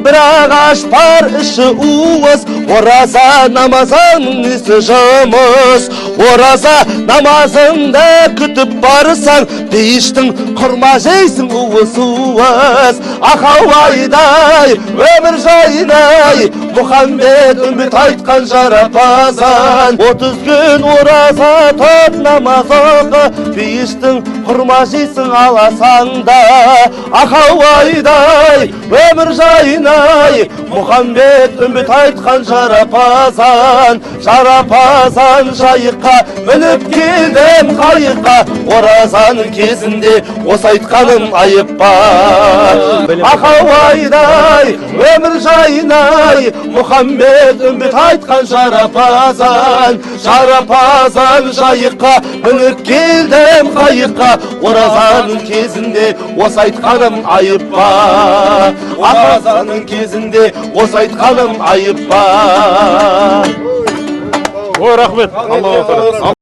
bir ағаш бар, іші уыз, ораза намазың ісі жұмыс. Ораза намазыңды күтіп барсаң, пейіштің құрма жейсің уыз. Ақау-айдай, өмір жайнай, Мұхаммед үмбет айтқан жарапазан. 30 күн ораза тұт намаз оқы, пейіштің құрма жейсің аласаңда. Ақау-айдай, өмір жайнай, Мұхаммед үмбет айтқан жарапазан. Жарапазан жайыққа мініп келдім қайыққа, оразаның кезінде осы айтқаным айып бар. Ақау-айдай, өмір жайнай, Мұхаммед үмбет айтқан жарапазан. Жарапазан жайыққа мініп келдім қайыққа, оразаның кезінде осы айтқаным айып бар. Оразаның кезінде осы айтқаным айып бар. Рахмет.